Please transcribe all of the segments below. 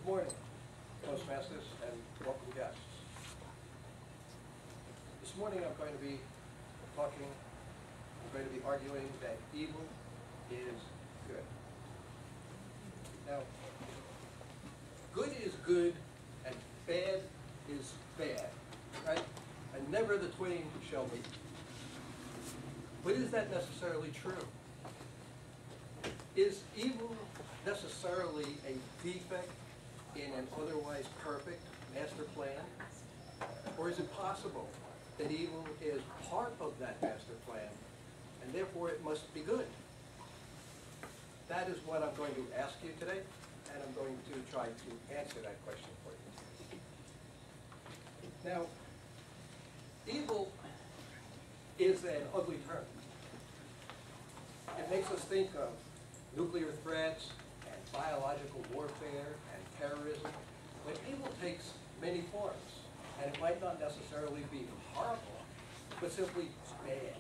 Good morning, Toastmasters and welcome guests. This morning I'm going to be arguing that evil is good. Now, good is good and bad is bad, right? And never the twain shall meet. But is that necessarily true? Is evil necessarily a defect in an otherwise perfect master plan? Or is it possible that evil is part of that master plan and therefore it must be good? That is what I'm going to ask you today, and I'm going to try to answer that question for you. Now, evil is an ugly term. It makes us think of nuclear threats and biological warfare and terrorism. But evil takes many forms, and it might not necessarily be horrible, but simply bad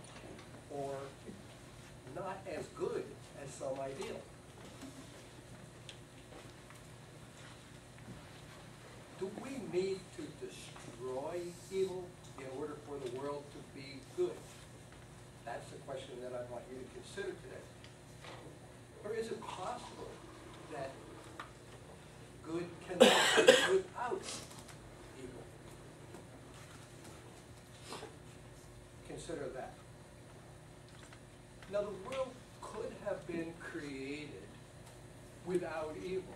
or not as good as some ideal. Do we need to destroy evil in order for the world to be good? That's the question that I want you to consider today. Or is it possible that good cannot exist without evil? Consider that. Now, the world could have been created without evil.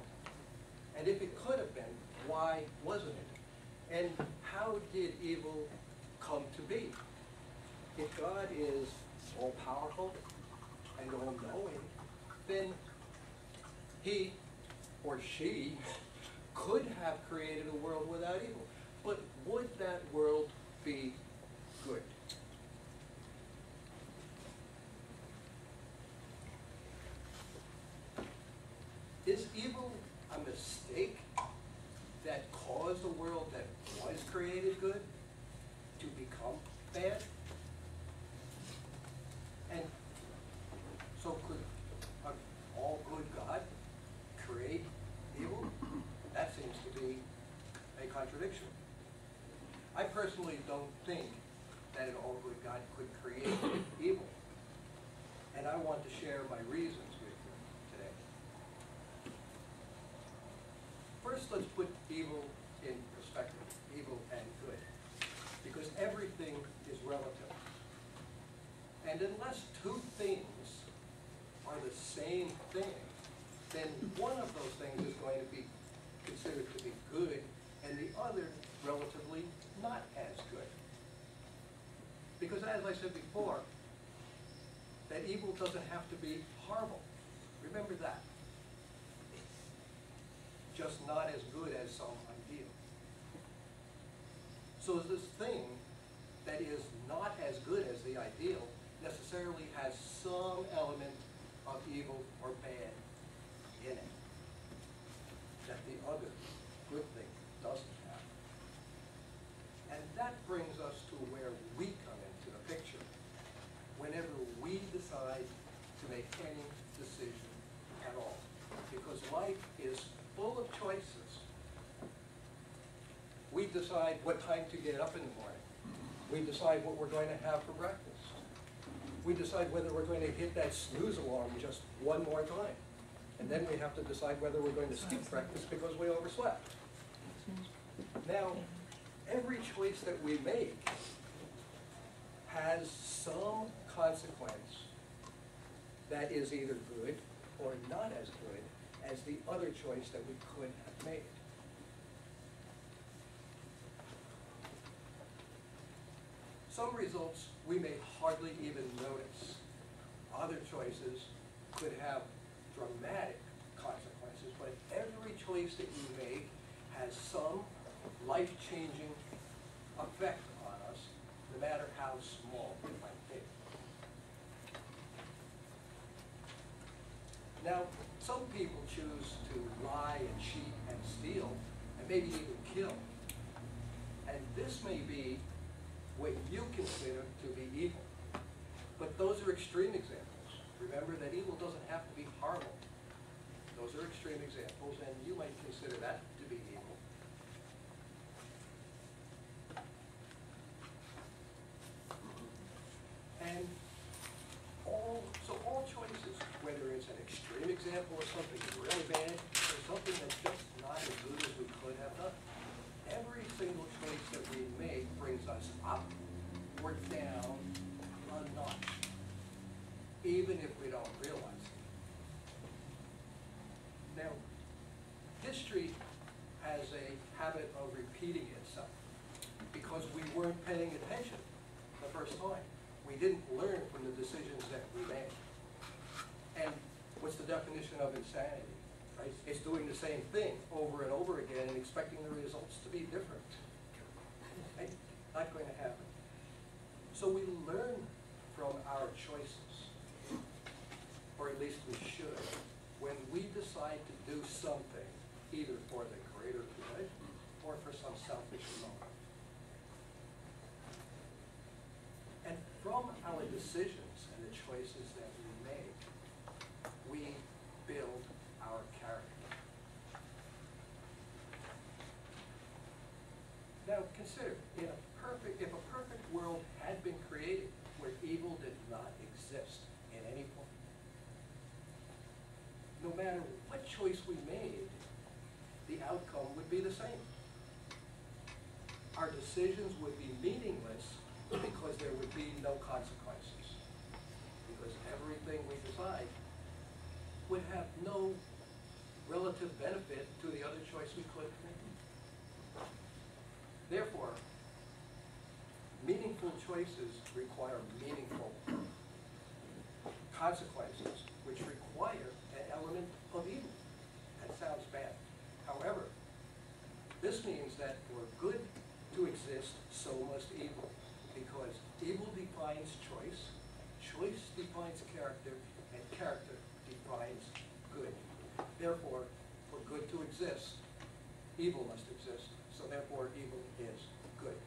And if it could have been, why wasn't it? And how did evil come to be? If God is all-powerful and all-knowing, then he or she could have created a world without evil. But would that world be good? Is evil a mistake that caused a world that was created good to become bad? And so could an all-good God create evil? That seems to be a contradiction. I personally don't think that an all-good God could create evil. And I want to share my reasons with you today. First, let's put evil in perspective, evil and good. Because everything is relative. And unless two things are the same thing, then one of those things is going to be considered to be good and the other relatively not as good. Because as I said before, that evil doesn't have to be horrible. Remember that. Just not as good as some ideal. So this thing that is not as good as the ideal necessarily has some element of evil or bad in it that the other good thing doesn't have. And that brings us to where we come into the picture whenever we decide to make any decision at all. Because life is full of choices. We decide what time to get up in the morning. We decide what we're going to have for breakfast. We decide whether we're going to hit that snooze alarm just one more time. And then we have to decide whether we're going to skip breakfast because we overslept. Now, every choice that we make has some consequence that is either good or not as good as the other choice that we could have made. Some results we may hardly even notice. Other choices could have dramatic consequences, but every choice that you make has some life-changing effect on us, no matter how small it might be. Now, some people choose to lie and cheat and steal, and maybe even kill. And this may be what you consider to be evil. But those are extreme examples. Remember that evil doesn't have to be horrible. Those are extreme examples, and you might consider that to even if we don't realize it. Now, history has a habit of repeating itself because we weren't paying attention the first time. We didn't learn from the decisions that we made. And what's the definition of insanity? Right? It's doing the same thing over and over again and expecting the results to be different. Right? Not going to happen. So we learn from our choices, or at least we should, when we decide to do something, either for the greater good or for some selfish motive. And from our decisions and the choices that we make, we build our character. Now consider, if a perfect world had been created where evil did not exist in any form, no matter what choice we made, the outcome would be the same. Our decisions would be meaningless because there would be no consequences. Because everything we decide would have no relative benefit to the other choice we could make. Therefore, meaningful choices require meaningful consequences, which require an element of evil. That sounds bad. However, this means that for good to exist, so must evil. Because evil defines choice, choice defines character, and character defines good. Therefore, for good to exist, evil must exist. So therefore, evil is good.